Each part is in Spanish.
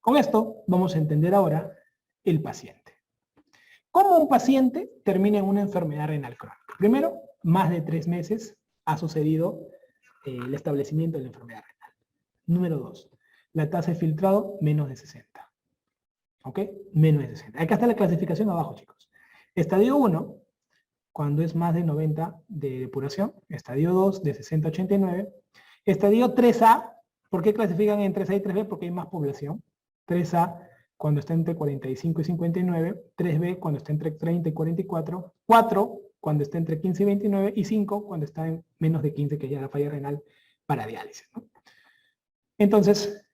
Con esto vamos a entender ahora el paciente. ¿Cómo un paciente termina en una enfermedad renal crónica? Primero, más de 3 meses ha sucedido el establecimiento de la enfermedad renal. Número 2, la tasa de filtrado menos de 60. ¿Ok? Menos de 60. Acá está la clasificación abajo, chicos. Estadio 1, cuando es más de 90 de depuración. Estadio 2, de 60 a 89. Estadio 3A, ¿por qué clasifican en 3A y 3B? Porque hay más población. 3A, cuando está entre 45 y 59. 3B, cuando está entre 30 y 44. 4, cuando está entre 15 y 29. Y 5, cuando está en menos de 15, que ya la falla renal para diálisis, ¿no? Entonces,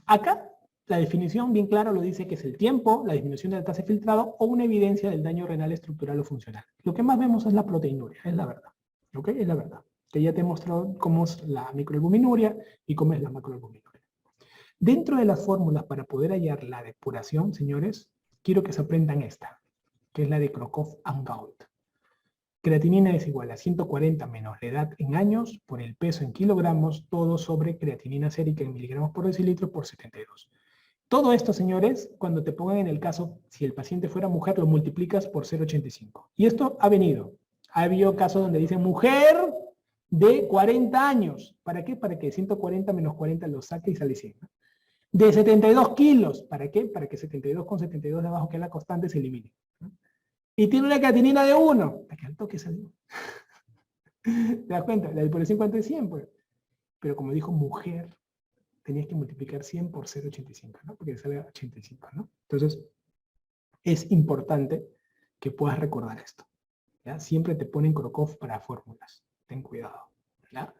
acá la definición bien clara lo dice que es el tiempo, la disminución de la tasa de filtrado o una evidencia del daño renal estructural o funcional. Lo que más vemos es la proteinuria, es la verdad. ¿Ok? Es la verdad. Que ya te he mostrado cómo es la microalbuminuria y cómo es la macroalbuminuria. Dentro de las fórmulas para poder hallar la depuración, señores, quiero que se aprendan esta, que es la de Crocroft-Gault. Creatinina es igual a 140 menos la edad en años por el peso en kilogramos, todo sobre creatinina sérica en miligramos por decilitro por 72. Todo esto, señores, cuando te pongan en el caso, si el paciente fuera mujer, lo multiplicas por 0,85. Y esto ha venido. Ha habido casos donde dicen mujer de 40 años. ¿Para qué? Para que 140 menos 40 lo saque y sale 100. ¿No? De 72 kilos. ¿Para qué? Para que 72 con 72 de abajo, que es la constante, se elimine. ¿No? Y tiene una creatinina de 1. ¿Para qué al toque salió? ¿Te das cuenta? La depuración, ¿cuánto es 100? Pues. Pero como dijo mujer, tenías que multiplicar 100 por 0,85, ¿no? Porque sale 85, ¿no? Entonces, es importante que puedas recordar esto, ¿ya? Siempre te ponen Crocroft para fórmulas. Ten cuidado, ¿ya?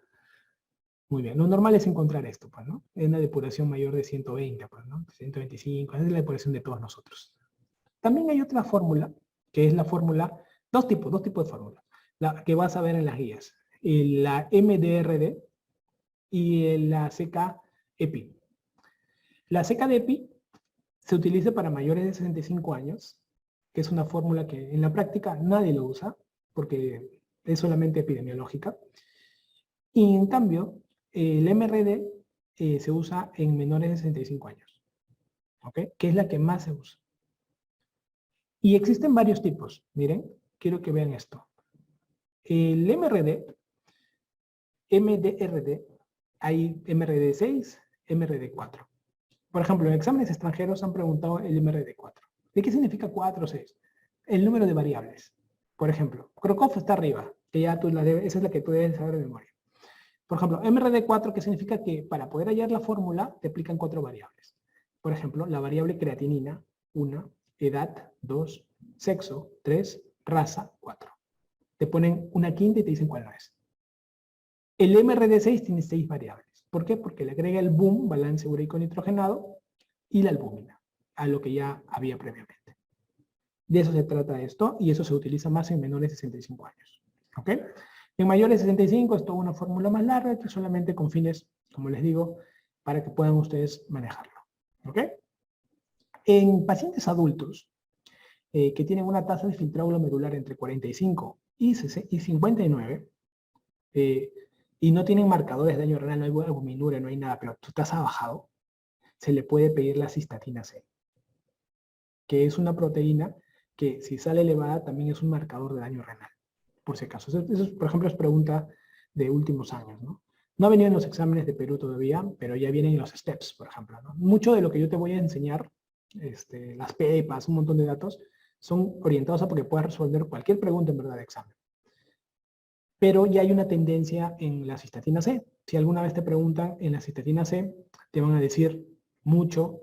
Muy bien. Lo normal es encontrar esto, pues, ¿no? Es una depuración mayor de 120, pues, ¿no? 125, esa es la depuración de todos nosotros. También hay otra fórmula, que es la fórmula, dos tipos de fórmulas, la que vas a ver en las guías. La MDRD y la CK-EPI. La CK-EPI se utiliza para mayores de 65 años, que es una fórmula que en la práctica nadie lo usa, porque es solamente epidemiológica. Y en cambio, el MRD se usa en menores de 65 años, ¿ok? Que es la que más se usa. Y existen varios tipos. Miren, quiero que vean esto. El MRD, MDRD, hay MRD6, MRD4. Por ejemplo, en exámenes extranjeros han preguntado el MRD4. ¿De qué significa 4 o 6? El número de variables. Por ejemplo, Crocroft está arriba, que ya tú la debes, esa es la que tú debes saber de memoria. Por ejemplo, MRD4, que significa que para poder hallar la fórmula, te aplican 4 variables. Por ejemplo, la variable creatinina, 1, edad, 2, sexo, 3, raza, 4. Te ponen una quinta y te dicen cuál no es. El MRD6 tiene 6 variables. ¿Por qué? Porque le agrega el BUM, balance ureico nitrogenado, y la albúmina, a lo que ya había previamente. De eso se trata esto, y eso se utiliza más en menores de 65 años. ¿Ok? En mayores de 65 es toda una fórmula más larga, que solamente con fines, como les digo, para que puedan ustedes manejarlo. ¿Ok? En pacientes adultos que tienen una tasa de filtrado glomerular entre 45 y 59, y no tienen marcadores de daño renal, no hay albuminuria, no hay nada, pero tu tasa ha bajado, se le puede pedir la cistatina C, que es una proteína que si sale elevada también es un marcador de daño renal, por si acaso. Eso por ejemplo, es pregunta de últimos años, ¿no? No ha venido en los exámenes de Perú todavía, pero ya vienen en los STEPS, por ejemplo, ¿no? Mucho de lo que yo te voy a enseñar, las PEPAs, un montón de datos, son orientados a porque puedas resolver cualquier pregunta en verdad de examen. Pero ya hay una tendencia en la cistatina C. Si alguna vez te preguntan en la cistatina C, te van a decir mucho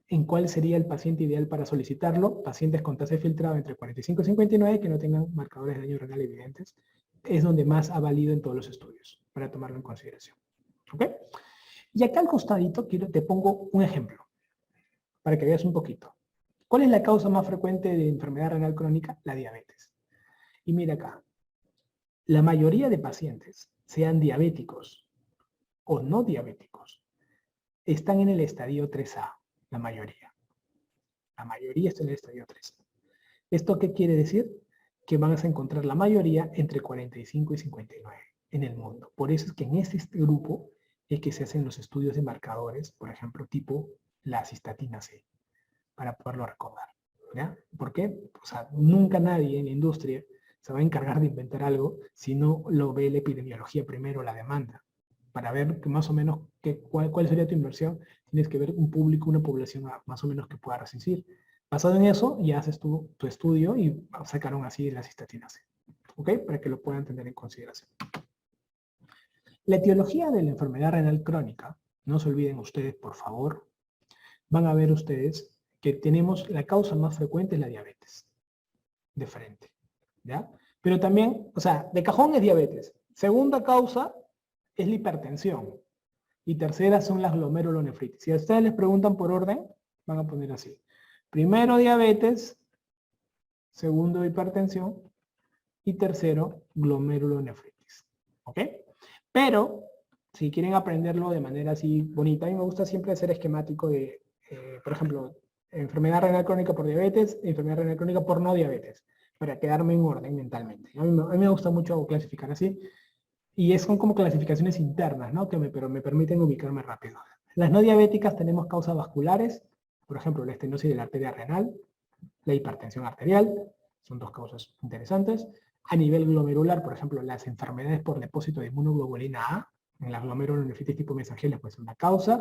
en cuál sería el paciente ideal para solicitarlo. Pacientes con tasa de filtrado entre 45 y 59 que no tengan marcadores de daño renal evidentes. Es donde más ha valido en todos los estudios, para tomarlo en consideración. ¿Ok? Y acá al costadito te pongo un ejemplo, para que veas un poquito. ¿Cuál es la causa más frecuente de enfermedad renal crónica? La diabetes. Y mira acá. La mayoría de pacientes, sean diabéticos o no diabéticos, están en el estadio 3A, la mayoría. La mayoría está en el estadio 3A. ¿Esto qué quiere decir? Que van a encontrar la mayoría entre 45 y 59 en el mundo. Por eso es que en este grupo es que se hacen los estudios de marcadores, por ejemplo, tipo la cistatina C, para poderlo recordar. ¿Ya? ¿Por qué? O sea, nunca nadie en la industria se va a encargar de inventar algo si no lo ve la epidemiología primero, la demanda. Para ver que más o menos cuál sería tu inversión, tienes que ver un público, una población más o menos que pueda resistir. Basado en eso, ya haces tu estudio y sacaron así la cistatina C. ¿Ok? Para que lo puedan tener en consideración. La etiología de la enfermedad renal crónica, no se olviden ustedes, por favor, van a ver ustedes que tenemos la causa más frecuente es la diabetes, de frente, ¿ya? Pero también, o sea, de cajón es diabetes. Segunda causa es la hipertensión. Y tercera son las glomerulonefritis. Si a ustedes les preguntan por orden, van a poner así. Primero diabetes, segundo hipertensión y tercero glomerulonefritis. ¿Ok? Pero, si quieren aprenderlo de manera así bonita, a mí me gusta siempre hacer esquemático de, por ejemplo, enfermedad renal crónica por diabetes, enfermedad renal crónica por no diabetes, para quedarme en orden mentalmente. A mí me gusta mucho clasificar así, y son como clasificaciones internas, ¿no? Pero me permiten ubicarme rápido. Las no diabéticas tenemos causas vasculares, por ejemplo, la estenosis de la arteria renal, la hipertensión arterial, son dos causas interesantes. A nivel glomerular, por ejemplo, las enfermedades por depósito de inmunoglobulina A, en la glomerulonefritis tipo mesangial puede ser una causa,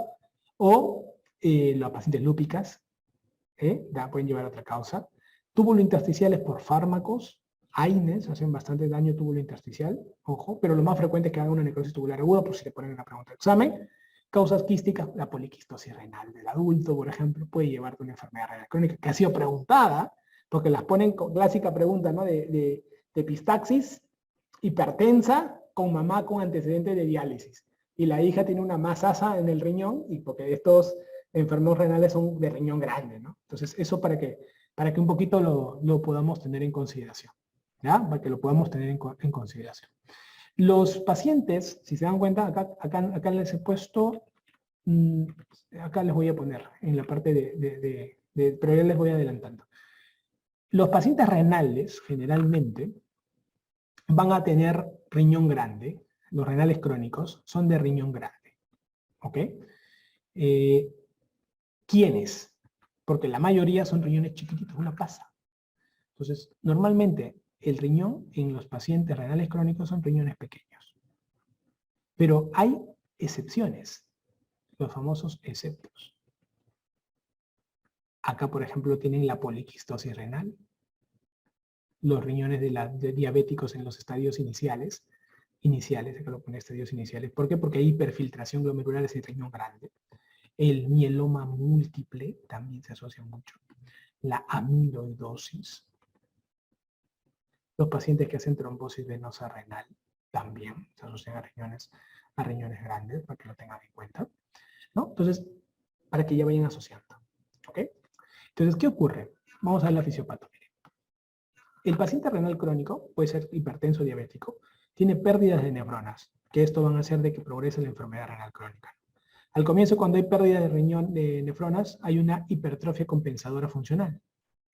o las pacientes lúpicas, pueden llevar a otra causa. Túbulo intersticiales por fármacos, AINES, hacen bastante daño túbulo intersticial, ojo, pero lo más frecuente es que hagan una necrosis tubular aguda, por si te ponen una pregunta de examen. Causas quísticas, la poliquistosis renal del adulto, por ejemplo, puede llevarte a una enfermedad renal crónica, que ha sido preguntada, porque las ponen con clásica pregunta, ¿no? De epistaxis, hipertensa, con mamá con antecedentes de diálisis. Y la hija tiene una masasa en el riñón, y porque estos enfermos renales son de riñón grande, ¿no? Entonces, eso para que un poquito lo podamos tener en consideración, ¿ya? Para que lo podamos tener en consideración. Los pacientes, si se dan cuenta, acá les he puesto, acá les voy a poner en la parte pero ya les voy adelantando. Los pacientes renales, generalmente, van a tener riñón grande. Los renales crónicos son de riñón grande, ¿ok? ¿Quiénes? Porque la mayoría son riñones chiquititos, una pasa. Entonces, normalmente el riñón en los pacientes renales crónicos son riñones pequeños. Pero hay excepciones, los famosos exceptos. Acá, por ejemplo, tienen la poliquistosis renal, los riñones de diabéticos en los estadios iniciales, acá lo pone estadios iniciales. ¿Por qué? Porque hay hiperfiltración glomerular en el riñón grande. El mieloma múltiple también se asocia mucho. La amiloidosis. Los pacientes que hacen trombosis venosa renal también se asocian a riñones grandes, para que lo tengan en cuenta, ¿no? Entonces, para que ya vayan asociando, ¿ok? Entonces, ¿qué ocurre? Vamos a ver la fisiopatología. El paciente renal crónico, puede ser hipertenso o diabético, tiene pérdidas de neuronas, que esto van a hacer de que progrese la enfermedad renal crónica. Al comienzo, cuando hay pérdida de nefronas, hay una hipertrofia compensadora funcional.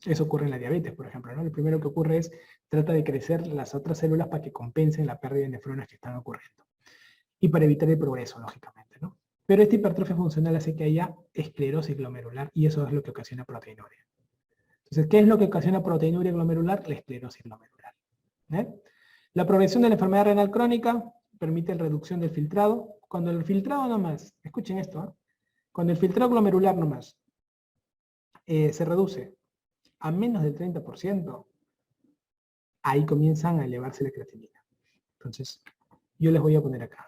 Eso ocurre en la diabetes, por ejemplo, ¿no? Lo primero que ocurre es, trata de crecer las otras células para que compensen la pérdida de nefronas que están ocurriendo. Y para evitar el progreso, lógicamente, ¿no? Pero esta hipertrofia funcional hace que haya esclerosis glomerular y eso es lo que ocasiona proteinuria. Entonces, ¿qué es lo que ocasiona proteinuria glomerular? La esclerosis glomerular. La progresión de la enfermedad renal crónica permite la reducción del filtrado. Cuando el filtrado nomás, escuchen esto, cuando el filtrado glomerular nomás se reduce a menos del 30%, ahí comienzan a elevarse la creatinina. Entonces, yo les voy a poner acá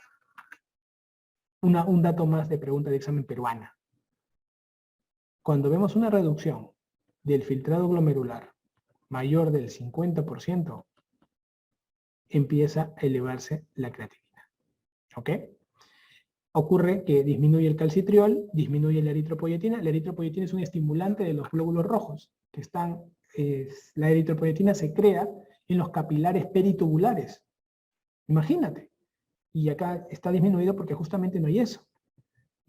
un dato más de pregunta de examen peruana. Cuando vemos una reducción del filtrado glomerular mayor del 50%, empieza a elevarse la creatinina. ¿Ok? Ocurre que disminuye el calcitriol, disminuye la eritropoyetina. La eritropoyetina es un estimulante de los glóbulos rojos, que la eritropoyetina se crea en los capilares peritubulares. Imagínate. Y acá está disminuido porque justamente no hay eso.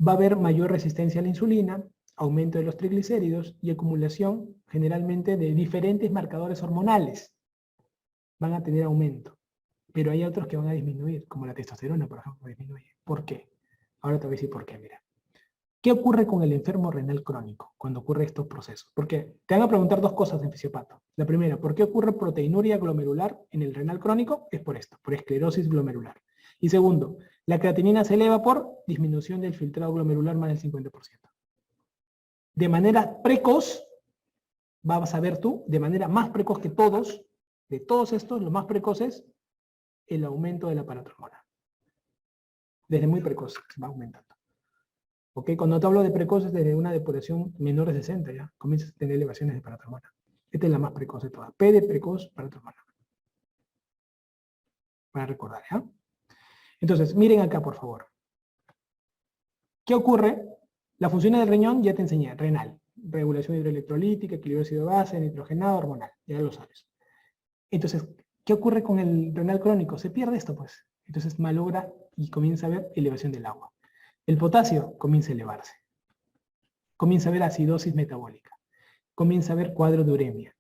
Va a haber mayor resistencia a la insulina, aumento de los triglicéridos y acumulación generalmente de diferentes marcadores hormonales. Van a tener aumento. Pero hay otros que van a disminuir, como la testosterona, por ejemplo, disminuye. ¿Por qué? Ahora te voy a decir por qué, mira. ¿Qué ocurre con el enfermo renal crónico cuando ocurre estos procesos? Porque te van a preguntar dos cosas en fisiopato. La primera, ¿por qué ocurre proteinuria glomerular en el renal crónico? Es por esto, por esclerosis glomerular. Y segundo, la creatinina se eleva por disminución del filtrado glomerular más del 50%. De manera precoz, vas a ver tú, de manera más precoz que todos, de todos estos, lo más precoz es el aumento de la paratormona. Desde muy precoz se va aumentando. ¿Ok? Cuando te hablo de precoces, desde una depuración menor de 60 ya comienzas a tener elevaciones de paratormona. Esta es la más precoz de todas. P de precoz, paratormona. Para recordar, ¿ya? Entonces, miren acá, por favor. ¿Qué ocurre? La función del riñón ya te enseñé, renal. Regulación hidroelectrolítica, equilibrio ácido-base, nitrogenado, hormonal. Ya lo sabes. Entonces, ¿qué ocurre con el renal crónico? Se pierde esto, pues. Entonces malogra y comienza a haber elevación del agua. El potasio comienza a elevarse. Comienza a haber acidosis metabólica. Comienza a haber cuadro de uremia.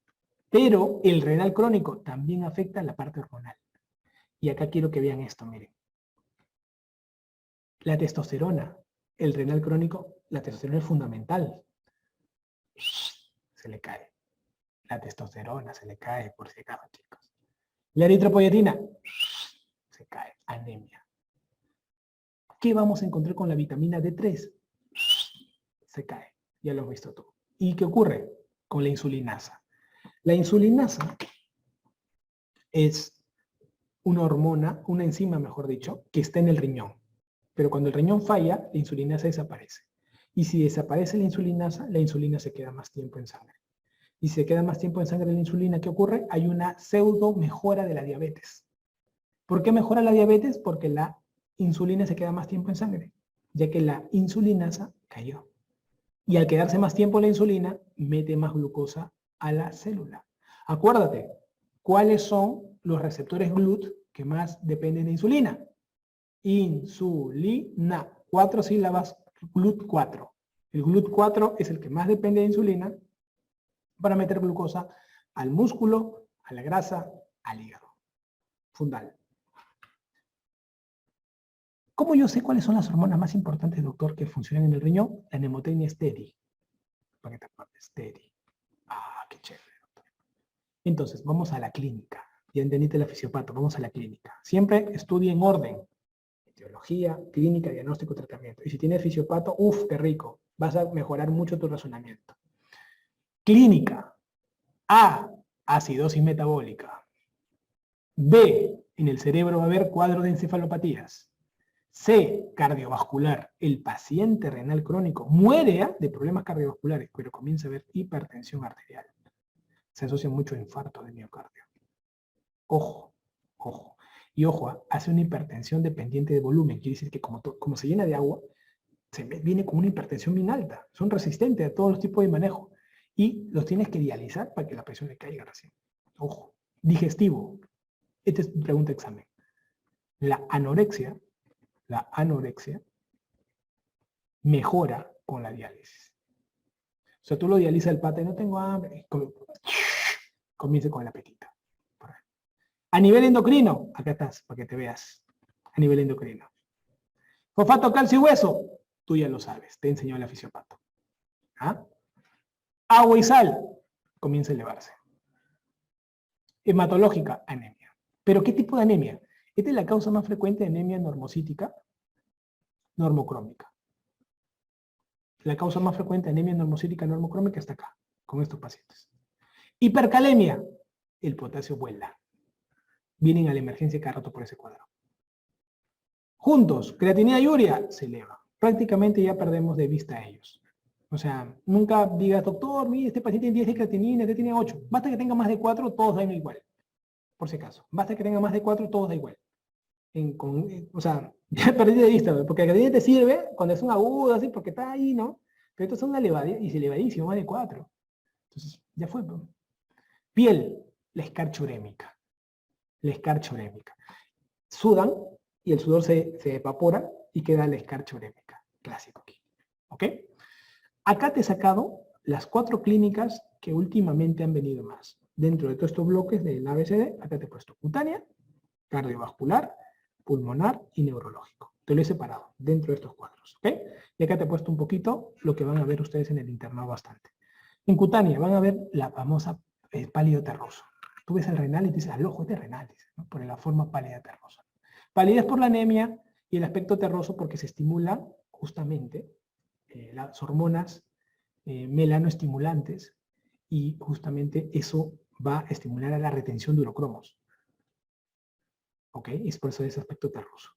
Pero el renal crónico también afecta la parte hormonal. Y acá quiero que vean esto, miren. La testosterona, el renal crónico, la testosterona es fundamental. Se le cae. La testosterona se le cae, por si acaso, chicos. La eritropoyetina se cae. Anemia. ¿Qué vamos a encontrar con la vitamina D3? Se cae. Ya lo has visto tú. ¿Y qué ocurre con la insulinasa? La insulinasa es una hormona, una enzima, mejor dicho, que está en el riñón. Pero cuando el riñón falla, la insulinasa desaparece. Y si desaparece la insulina se queda más tiempo en sangre. Y si se queda más tiempo en sangre la insulina, ¿qué ocurre? Hay una pseudo mejora de la diabetes. ¿Por qué mejora la diabetes? Porque la insulina se queda más tiempo en sangre, ya que la insulinasa cayó. Y al quedarse más tiempo la insulina, mete más glucosa a la célula. Acuérdate, ¿cuáles son los receptores GLUT que más dependen de insulina? Insulina. 4 sílabas, GLUT4. El GLUT4 es el que más depende de insulina para meter glucosa al músculo, a la grasa, al hígado. Fundal. ¿Cómo yo sé cuáles son las hormonas más importantes, doctor, que funcionan en el riñón? La nemotecnia steady. Para que te acuerdes, steady. Ah, qué chévere, doctor. Entonces, vamos a la clínica. Ya entendiste la fisiopato, vamos a la clínica. Siempre estudie en orden. Etiología, clínica, diagnóstico, tratamiento. Y si tienes fisiopato, uff, qué rico. Vas a mejorar mucho tu razonamiento. Clínica. A, acidosis metabólica. B, en el cerebro va a haber cuadro de encefalopatías. C, cardiovascular. El paciente renal crónico muere de problemas cardiovasculares, pero comienza a haber hipertensión arterial. Se asocia mucho a infarto de miocardio. Ojo, ojo. Y ojo, hace una hipertensión dependiente de volumen. Quiere decir que como se llena de agua, viene con una hipertensión bien alta. Son resistentes a todos los tipos de manejo. Y los tienes que dializar para que la presión le caiga recién. Ojo. Digestivo. Esta es pregunta de examen. La anorexia mejora con la diálisis. O sea, tú lo dializas el pata y no tengo hambre. Comienza con el apetito. A nivel endocrino, acá estás, para que te veas. A nivel endocrino. Fosfato, calcio y hueso, tú ya lo sabes, te enseñó el fisiopato. ¿Ah? Agua y sal, comienza a elevarse. Hematológica, anemia. ¿Pero qué tipo de anemia? Esta es la causa más frecuente de anemia normocítica, normocrómica. La causa más frecuente de anemia normocítica, normocrómica está acá, con estos pacientes. Hipercalemia, el potasio vuela. Vienen a la emergencia cada rato por ese cuadro. Juntos, creatinina y urea, se eleva. Prácticamente ya perdemos de vista a ellos. O sea, nunca digas, doctor, mire, este paciente tiene 10 de creatinina, este tiene 8. Basta que tenga más de 4, todos dan igual. Por si acaso. Basta que tenga más de 4, todos da igual. O sea, ya perdí de vista, porque la creatinina te sirve cuando es un agudo, así, porque está ahí, ¿no? Pero esto es una elevada, y es elevadísimo, más de 4. Entonces, ya fue. Piel, la escarcha urémica. La escarcha urémica. Sudan y el sudor se evapora y queda la escarcha urémica. Clásico aquí. ¿Ok? Acá te he sacado las 4 clínicas que últimamente han venido más. Dentro de todos estos bloques del ABCD, acá te he puesto cutánea, cardiovascular, pulmonar y neurológico. Te lo he separado dentro de estos cuadros, ¿ok? Y acá te he puesto un poquito lo que van a ver ustedes en el internado bastante. En cutánea van a ver la famosa pálido terroso. Tú ves el renal y te dices, al ojo, este es renal, dices, ¿no? Por la forma pálida terrosa. Palidez por la anemia y el aspecto terroso porque se estimula justamente las hormonas melanoestimulantes y justamente eso va a estimular a la retención de urocromos. ¿Ok? Es por eso ese aspecto terroso.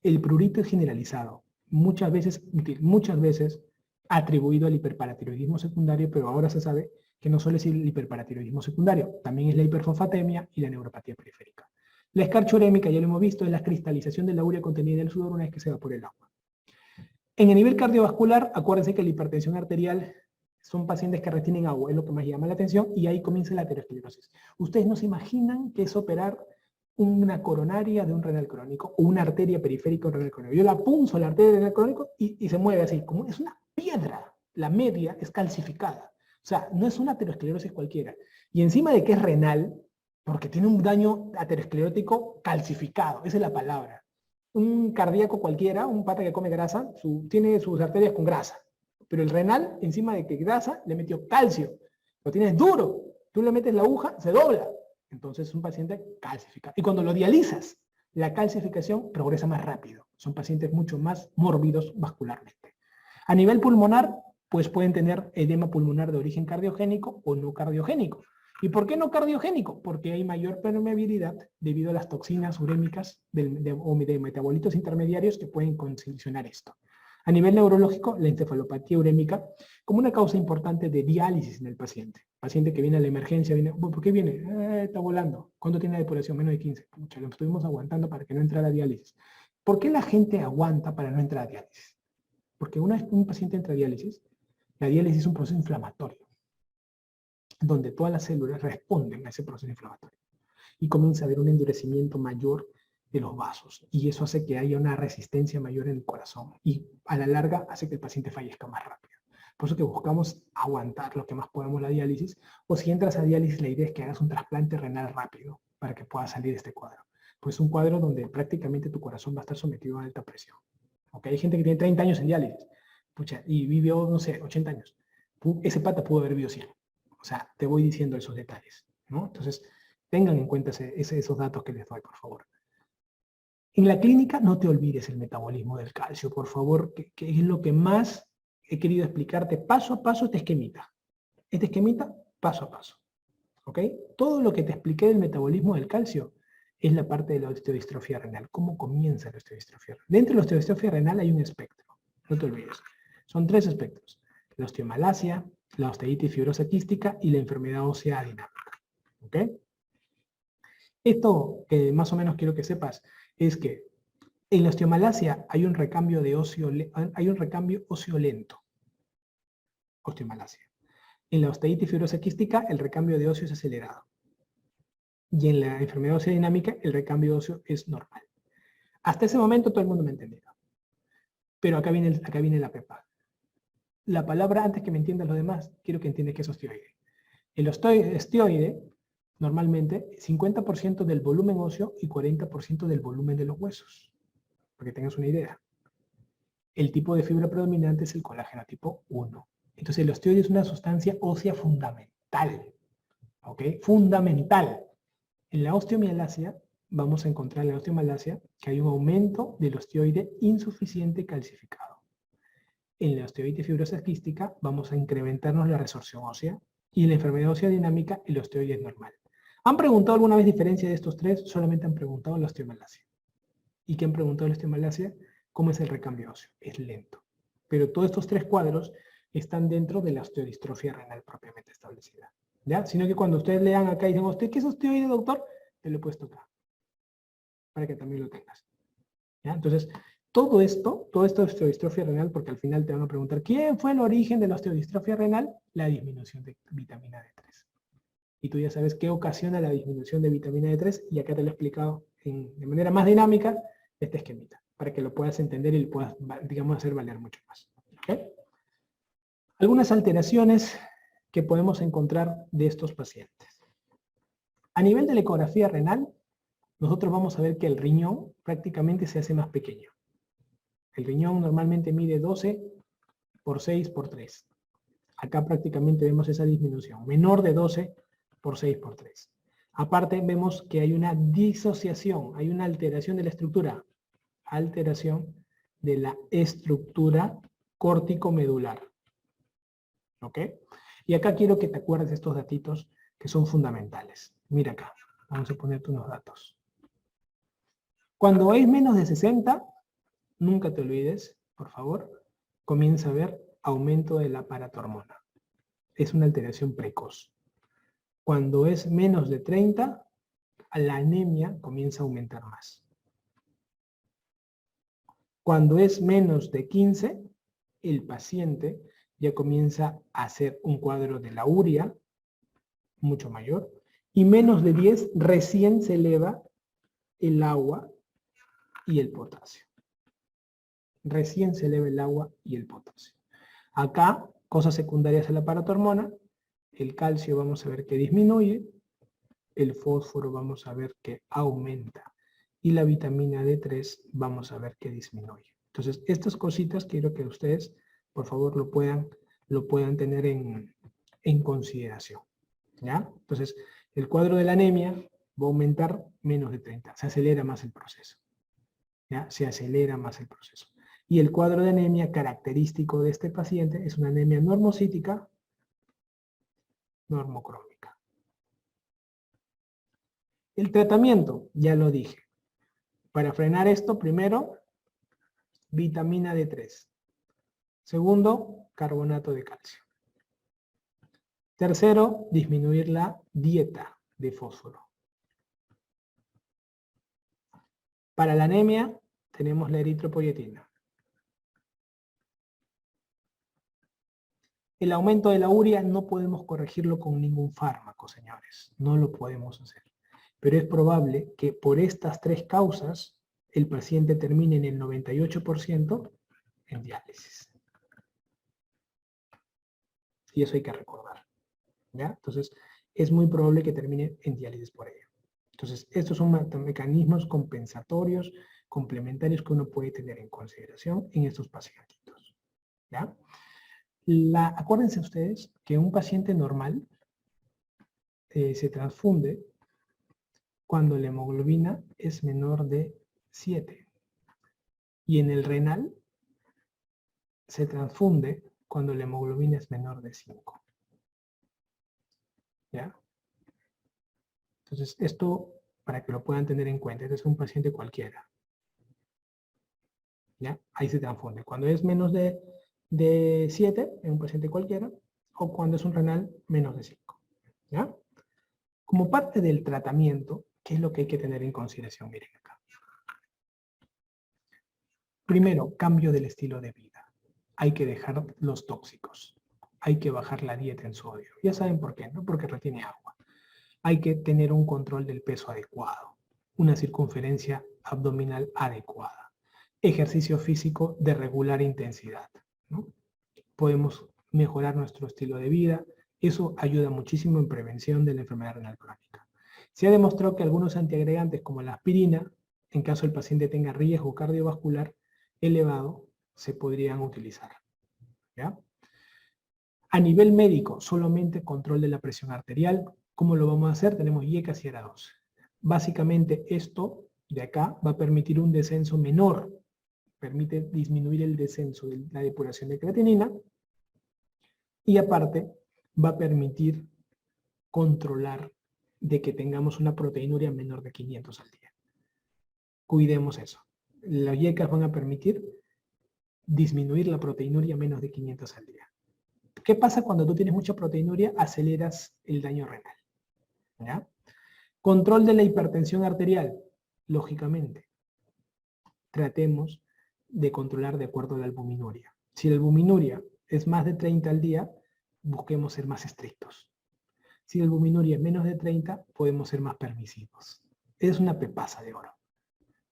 El prurito es generalizado, muchas veces atribuido al hiperparatiroidismo secundario, pero ahora se sabe que no solo es el hiperparatiroidismo secundario, también es la hiperfosfatemia y la neuropatía periférica. La escarcha urémica, ya lo hemos visto, es la cristalización de la urea contenida en el sudor una vez que se evapora el agua. En el nivel cardiovascular, acuérdense que la hipertensión arterial son pacientes que retienen agua, es lo que más llama la atención, y ahí comienza la aterosclerosis. Ustedes no se imaginan que es operar una coronaria de un renal crónico o una arteria periférica de un renal crónico. Yo la punzo a la arteria del renal crónico y se mueve así, como es una piedra. La media es calcificada. O sea, no es una aterosclerosis cualquiera. Y encima de que es renal, porque tiene un daño aterosclerótico calcificado, esa es la palabra. Un cardíaco cualquiera, un pata que come grasa, tiene sus arterias con grasa. Pero el renal, encima de que grasa, le metió calcio. Lo tienes duro. Tú le metes la aguja, se dobla. Entonces es un paciente calcificado. Y cuando lo dializas, la calcificación progresa más rápido. Son pacientes mucho más mórbidos vascularmente. A nivel pulmonar, pues pueden tener edema pulmonar de origen cardiogénico o no cardiogénico. ¿Y por qué no cardiogénico? Porque hay mayor permeabilidad debido a las toxinas urémicas o de metabolitos intermediarios que pueden condicionar esto. A nivel neurológico, la encefalopatía urémica como una causa importante de diálisis en el paciente. Paciente que viene a la emergencia, viene, ¿por qué viene? Está volando. ¿Cuánto tiene la depuración? Menos de 15. Pucha, lo estuvimos aguantando para que no entrara a diálisis. ¿Por qué la gente aguanta para no entrar a diálisis? Porque una vez un paciente entra a diálisis, la diálisis es un proceso inflamatorio, donde todas las células responden a ese proceso inflamatorio. Y comienza a haber un endurecimiento mayor de los vasos. Y eso hace que haya una resistencia mayor en el corazón. Y a la larga hace que el paciente fallezca más rápido. Por eso que buscamos aguantar lo que más podamos la diálisis. O si entras a diálisis, la idea es que hagas un trasplante renal rápido para que puedas salir de este cuadro. Pues es un cuadro donde prácticamente tu corazón va a estar sometido a alta presión. ¿Okay? Hay gente que tiene 30 años en diálisis. Pucha, y vivió, no sé, 80 años. Ese pata pudo haber vivido 100. O sea, te voy diciendo esos detalles, ¿no? Entonces, tengan en cuenta esos datos que les doy, por favor. En la clínica, no te olvides el metabolismo del calcio, por favor, que es lo que más he querido explicarte paso a paso este esquemita. Este esquemita, paso a paso. ¿Ok? Todo lo que te expliqué del metabolismo del calcio es la parte de la osteodistrofia renal. ¿Cómo comienza la osteodistrofia renal? Dentro de la osteodistrofia renal hay un espectro. No te olvides. Son 3 espectros. La osteomalacia, la osteitis fibrosa quística y la enfermedad ósea dinámica. ¿Ok? Esto que más o menos quiero que sepas es que en la osteomalacia hay un recambio óseo lento. Osteomalacia. En la osteitis fibrosa quística el recambio de óseo es acelerado. Y en la enfermedad ósea dinámica el recambio óseo es normal. Hasta ese momento todo el mundo me ha entendido. Pero acá viene la pepa. La palabra, antes que me entiendan los demás, quiero que entiendas que es osteoide. El osteoide, normalmente, 50% del volumen óseo y 40% del volumen de los huesos. Para que tengas una idea. El tipo de fibra predominante es el colágeno tipo 1. Entonces el osteoide es una sustancia ósea fundamental. ¿Ok? Fundamental. En la osteomialacia vamos a encontrar en la osteomalacia que hay un aumento del osteoide insuficiente calcificado. En la osteoitis fibrosa quística vamos a incrementarnos la resorción ósea y en la enfermedad ósea dinámica el osteoide es normal. ¿Han preguntado alguna vez diferencia de estos 3? Solamente han preguntado la osteomalacia. ¿Y qué han preguntado la osteomalacia? ¿Cómo es el recambio óseo? Es lento. Pero todos estos 3 cuadros están dentro de la osteodistrofia renal propiamente establecida. ¿Ya? Sino que cuando ustedes lean acá y dicen, ¿usted qué es osteoide, doctor? Te lo he puesto acá. Para que también lo tengas. ¿Ya? Entonces, todo esto es osteodistrofia renal, porque al final te van a preguntar, ¿quién fue el origen de la osteodistrofia renal? La disminución de vitamina D3. Y tú ya sabes qué ocasiona la disminución de vitamina D3, y acá te lo he explicado de manera más dinámica este esquemita, para que lo puedas entender y lo puedas, digamos, hacer valer mucho más. ¿Okay? Algunas alteraciones que podemos encontrar de estos pacientes. A nivel de la ecografía renal, nosotros vamos a ver que el riñón prácticamente se hace más pequeño. El riñón normalmente mide 12 por 6 por 3. Acá prácticamente vemos esa disminución, menor de 12 por 6 por 3. Aparte vemos que hay una disociación, hay una alteración de la estructura. Alteración de la estructura córtico-medular. ¿Ok? Y acá quiero que te acuerdes de estos datitos que son fundamentales. Mira acá, vamos a ponerte unos datos. Cuando es menos de 60, nunca te olvides, por favor, comienza a ver aumento de la paratormona. Es una alteración precoz. Cuando es menos de 30, la anemia comienza a aumentar más. Cuando es menos de 15, el paciente ya comienza a hacer un cuadro de la urea mucho mayor, y menos de 10 recién se eleva el agua y el potasio. Recién se eleva el agua y el potasio. Acá, cosas secundarias a la paratormona, el calcio vamos a ver que disminuye, el fósforo vamos a ver que aumenta, y la vitamina D3 vamos a ver que disminuye. Entonces, estas cositas quiero que ustedes, por favor, lo puedan tener en consideración. ¿Ya? Entonces, el cuadro de la anemia va a aumentar menos de 30, se acelera más el proceso. ¿Ya? Se acelera más el proceso. Y el cuadro de anemia característico de este paciente es una anemia normocítica, normocrómica. El tratamiento, ya lo dije. Para frenar esto, primero, vitamina D3. Segundo, carbonato de calcio. Tercero, disminuir la dieta de fósforo. Para la anemia, tenemos la eritropoyetina. El aumento de la urea no podemos corregirlo con ningún fármaco, señores. No lo podemos hacer. Pero es probable que por estas tres causas el paciente termine en el 98% en diálisis. Y eso hay que recordar. ¿Ya? Entonces, es muy probable que termine en diálisis por ello. Entonces, estos son mecanismos compensatorios, complementarios que uno puede tener en consideración en estos pacientitos. ¿Ya? Acuérdense ustedes que un paciente normal se transfunde cuando la hemoglobina es menor de 7. Y en el renal se transfunde cuando la hemoglobina es menor de 5. ¿Ya? Entonces, esto para que lo puedan tener en cuenta. Este es un paciente cualquiera. ¿Ya? Ahí se transfunde. Cuando es menos de 7, es un paciente cualquiera, o cuando es un renal, menos de 5. ¿Ya? Como parte del tratamiento, ¿qué es lo que hay que tener en consideración? Miren acá. Primero, cambio del estilo de vida. Hay que dejar los tóxicos. Hay que bajar la dieta en sodio. Ya saben por qué, ¿no? Porque retiene agua. Hay que tener un control del peso adecuado. Una circunferencia abdominal adecuada. Ejercicio físico de regular intensidad, ¿no? Podemos mejorar nuestro estilo de vida. Eso ayuda muchísimo en prevención de la enfermedad renal crónica. Se ha demostrado que algunos antiagregantes como la aspirina, en caso el paciente tenga riesgo cardiovascular elevado, se podrían utilizar. ¿Ya? A nivel médico, solamente control de la presión arterial. ¿Cómo lo vamos a hacer? Tenemos IECA y ERA2. Básicamente esto de acá va a permitir un descenso menor, permite disminuir el descenso de la depuración de creatinina y aparte va a permitir controlar de que tengamos una proteinuria menor de 500 al día. Cuidemos eso. Las IECAs van a permitir disminuir la proteinuria menos de 500 al día. ¿Qué pasa cuando tú tienes mucha proteinuria? Aceleras el daño renal. ¿Ya? Control de la hipertensión arterial. Lógicamente, tratemos de controlar de acuerdo a la albuminuria. Si la albuminuria es más de 30 al día, busquemos ser más estrictos. Si la albuminuria es menos de 30, podemos ser más permisivos. Es una pepaza de oro.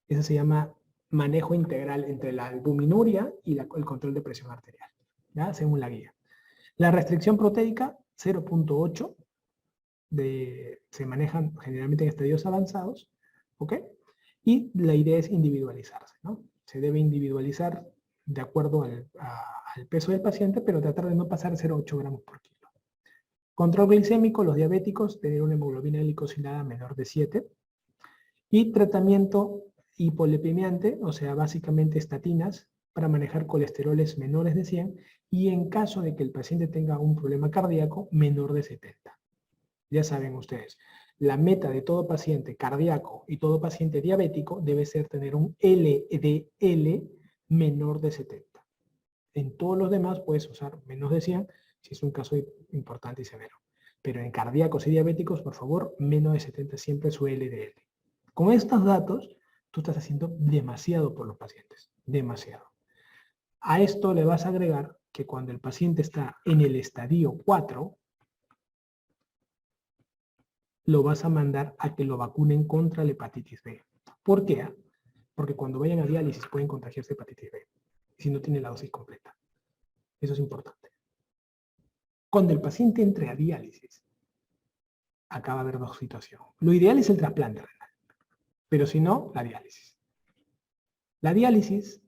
Eso se llama manejo integral entre la albuminuria y el control de presión arterial, ¿ya? Según la guía. La restricción proteica, 0.8, se manejan generalmente en estadios avanzados, ¿ok? Y la idea es individualizarse, ¿no? Se debe individualizar de acuerdo al peso del paciente, pero tratar de no pasar de 0,8 gramos por kilo. Control glicémico, los diabéticos, tener una hemoglobina glicosilada menor de 7. Y tratamiento hipolipemiante, o sea, básicamente estatinas, para manejar colesteroles menores de 100 y en caso de que el paciente tenga un problema cardíaco menor de 70. Ya saben ustedes, la meta de todo paciente cardíaco y todo paciente diabético debe ser tener un LDL menor de 70. En todos los demás puedes usar menos de 100 si es un caso importante y severo. Pero en cardíacos y diabéticos, por favor, menos de 70 siempre su LDL. Con estos datos, tú estás haciendo demasiado por los pacientes, demasiado. A esto le vas a agregar que cuando el paciente está en el estadio 4, lo vas a mandar a que lo vacunen contra la hepatitis B. ¿Por qué? Porque cuando vayan a diálisis pueden contagiarse hepatitis B, si no tiene la dosis completa. Eso es importante. Cuando el paciente entre a diálisis, acá va a haber dos situaciones. Lo ideal es el trasplante renal, pero si no, la diálisis. La diálisis,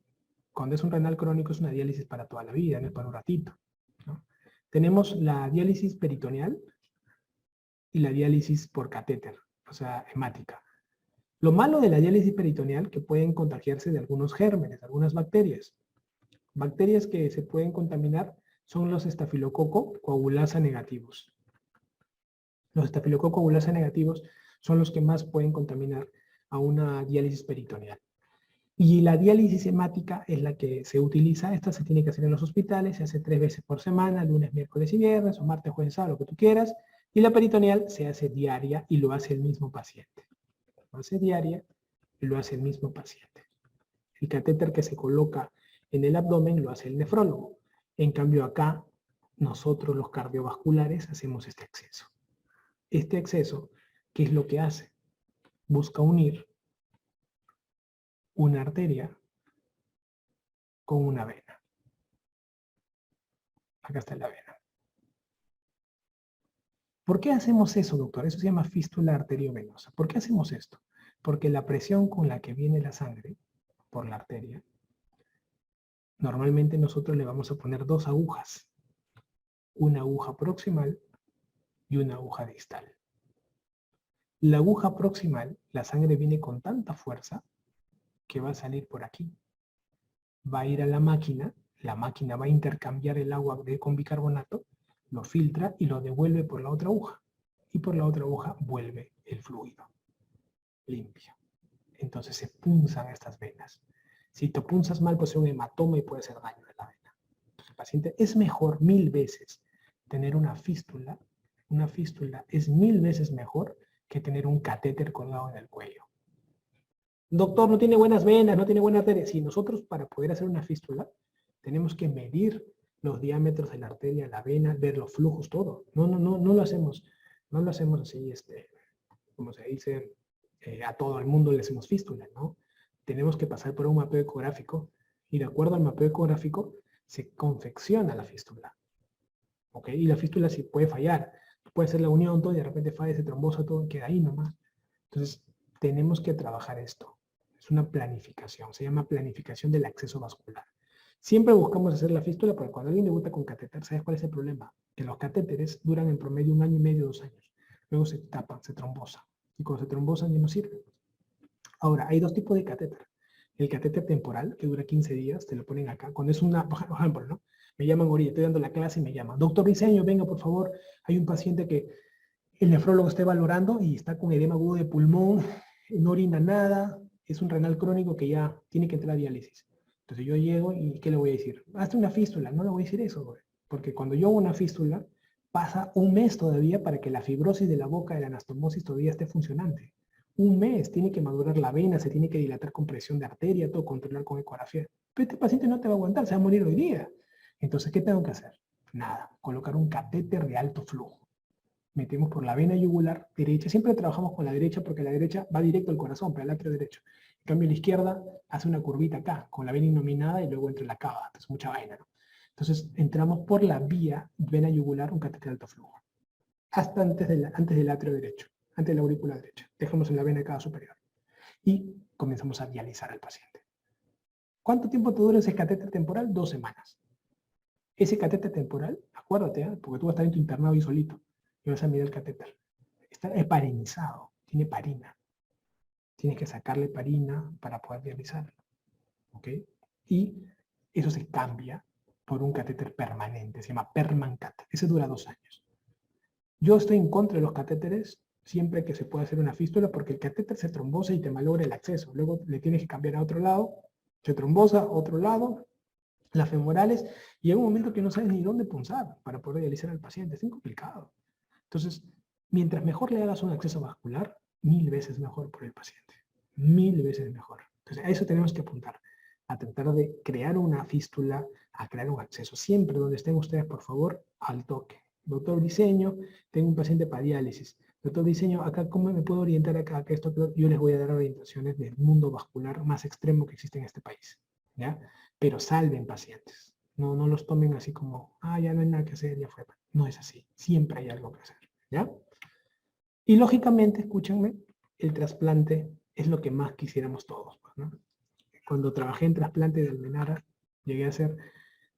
cuando es un renal crónico, es una diálisis para toda la vida, no es para un ratito, ¿no? Tenemos la diálisis peritoneal y la diálisis por catéter, o sea, hemática. Lo malo de la diálisis peritoneal que pueden contagiarse de algunos gérmenes, algunas bacterias. Bacterias que se pueden contaminar son los estafilococo coagulasa negativos. Los estafilococo coagulasa negativos son los que más pueden contaminar a una diálisis peritoneal. Y la diálisis hemática es la que se utiliza. Esta se tiene que hacer en los hospitales, se hace 3 veces por semana, lunes, miércoles y viernes, o martes, jueves, sábado, lo que tú quieras. Y la peritoneal se hace diaria y lo hace el mismo paciente. Lo hace diaria y lo hace el mismo paciente. El catéter que se coloca en el abdomen lo hace el nefrólogo. En cambio acá, nosotros los cardiovasculares hacemos este acceso. Este acceso, ¿qué es lo que hace? Busca unir una arteria con una vena. Acá está la vena. ¿Por qué hacemos eso, doctor? Eso se llama fístula arteriovenosa. ¿Por qué hacemos esto? Porque la presión con la que viene la sangre por la arteria, normalmente nosotros le vamos a poner 2 agujas. Una aguja proximal y una aguja distal. La aguja proximal, la sangre viene con tanta fuerza que va a salir por aquí. Va a ir a la máquina va a intercambiar el agua con bicarbonato, lo filtra y lo devuelve por la otra aguja. Y por la otra aguja vuelve el fluido limpio. Entonces se punzan estas venas. Si te punzas mal, puede ser un hematoma y puede hacer daño a la vena. Entonces, el paciente es mejor 1000 veces tener una fístula. Una fístula es 1000 veces mejor que tener un catéter colgado en el cuello. Doctor, no tiene buenas venas, no tiene buena arteria. Sí, nosotros para poder hacer una fístula tenemos que medir los diámetros de la arteria, la vena, ver los flujos, todo. No lo hacemos. No lo hacemos así, como se dice, a todo el mundo le hacemos fístula, ¿no? Tenemos que pasar por un mapeo ecográfico y de acuerdo al mapeo ecográfico se confecciona la fístula. ¿Ok? Y la fístula sí puede fallar. Puede ser la unión todo y de repente falla, se trombosa todo y queda ahí nomás. Entonces, tenemos que trabajar esto. Es una planificación. Se llama planificación del acceso vascular. Siempre buscamos hacer la fístula porque cuando alguien debuta con catéter, ¿sabes cuál es el problema? Que los catéteres duran en promedio 1 año y medio, 2 años. Luego se tapan, se trombosan. Y cuando se trombosan ya no sirven. Ahora, hay 2 tipos de catéter. El catéter temporal, que dura 15 días, te lo ponen acá. Cuando es una, por ejemplo, ¿no? Me llaman ahorita, estoy dando la clase y me llaman. Doctor Briceño, venga, por favor. Hay un paciente que el nefrólogo está valorando y está con edema agudo de pulmón, no orina nada, es un renal crónico que ya tiene que entrar a diálisis. Entonces yo llego y ¿qué le voy a decir? Hazte una fístula. No le voy a decir eso, güey. Porque cuando yo hago una fístula, pasa un mes todavía para que la fibrosis de la boca, de la anastomosis todavía esté funcionante. Un mes, tiene que madurar la vena, se tiene que dilatar con presión de arteria, todo controlar con ecografía. Pero este paciente no te va a aguantar, se va a morir hoy día. Entonces, ¿qué tengo que hacer? Nada, colocar un catéter de alto flujo. Metemos por la vena yugular derecha. Siempre trabajamos con la derecha porque la derecha va directo al corazón, para el atrio derecho. En cambio, la izquierda hace una curvita acá, con la vena innominada y luego entra en la cava. Entonces, mucha vaina, ¿no? Entonces, entramos por la vena yugular, un catéter de alto flujo. Hasta antes del atrio derecho, antes de la aurícula derecha. Dejamos en la vena cava superior. Y comenzamos a dializar al paciente. ¿Cuánto tiempo te dura ese catéter temporal? 2 semanas. Ese catéter temporal, acuérdate, porque tú vas a estar en tu internado ahí solito y vas a mirar el catéter. Está heparinizado, tiene parina. Tienes que sacarle parina para poder realizarlo. ¿Ok? Y eso se cambia por un catéter permanente, se llama PermanCat. Ese dura 2 años. Yo estoy en contra de los catéteres siempre que se pueda hacer una fístula porque el catéter se trombosa y te malogra el acceso. Luego le tienes que cambiar a otro lado, se trombosa a otro lado, las femorales, y hay un momento que no sabes ni dónde punzar para poder dializar al paciente. Es muy complicado. Entonces, mientras mejor le hagas un acceso vascular, 1000 veces mejor por el paciente. 1000 veces mejor. Entonces, a eso tenemos que apuntar. A tratar de crear una fístula, a crear un acceso. Siempre donde estén ustedes, por favor, al toque. Doctor Diseño, tengo un paciente para diálisis. Doctor Diseño, acá, ¿cómo me puedo orientar acá? Que esto, yo les voy a dar orientaciones del mundo vascular más extremo que existe en este país. ¿Ya? Pero salven pacientes. No, no los tomen así como, ya no hay nada que hacer, ya fue. No es así. Siempre hay algo que hacer. ¿Ya? Y lógicamente, escúchenme, el trasplante es lo que más quisiéramos todos, ¿no? Cuando trabajé en trasplante de Almenara, llegué a hacer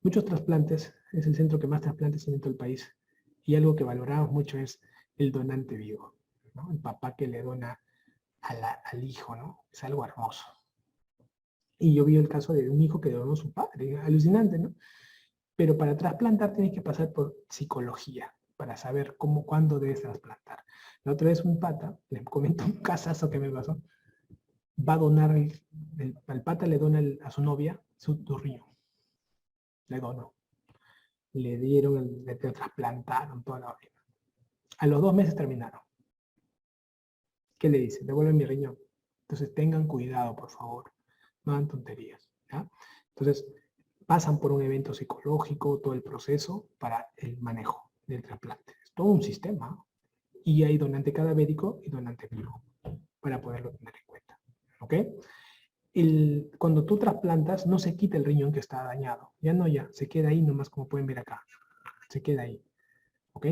muchos trasplantes, es el centro que más trasplantes tiene en todo el país, y algo que valoramos mucho es el donante vivo, ¿no? El papá que le dona al hijo, ¿no? Es algo hermoso. Y yo vi el caso de un hijo que donó a su padre, alucinante, ¿no? Pero para trasplantar tienes que pasar por psicología, para saber cómo, cuándo debes trasplantar. La otra vez un pata, les comento un casazo que me pasó, va a donar, el pata le dona a su novia su riñón. Le donó. Le dieron, le trasplantaron toda la orina. A los 2 meses terminaron. ¿Qué le dice? Devuelven mi riñón. Entonces tengan cuidado, por favor. No hagan tonterías. ¿Ya? Entonces, pasan por un evento psicológico, todo el proceso para el manejo del trasplante. Es todo un sistema. Y hay donante cadavérico y donante vivo para poderlo tener en cuenta. ¿Ok? Cuando tú trasplantas, no se quita el riñón que está dañado. Ya, se queda ahí nomás como pueden ver acá. Se queda ahí. ¿Ok?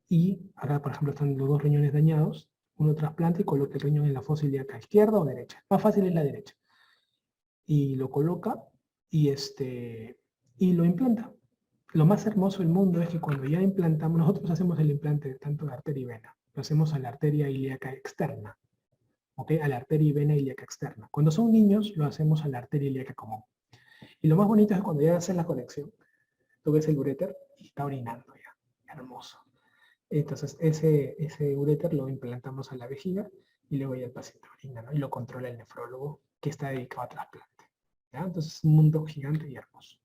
Y acá, por ejemplo, están los 2 riñones dañados. Uno trasplanta y coloca el riñón en la fosa ilíaca, izquierda o derecha. Más fácil es la derecha. Y lo coloca y lo implanta. Lo más hermoso del mundo es que cuando ya implantamos, nosotros hacemos el implante tanto de arteria y vena. Lo hacemos a la arteria ilíaca externa. ¿Ok? A la arteria y vena ilíaca externa. Cuando son niños, lo hacemos a la arteria ilíaca común. Y lo más bonito es que cuando ya haces la conexión, tú ves el uréter y está orinando ya. Hermoso. Entonces, ese uréter lo implantamos a la vejiga y luego ya el paciente orina, ¿no? Y lo controla el nefrólogo que está dedicado a trasplante. ¿Ya? Entonces, es un mundo gigante y hermoso.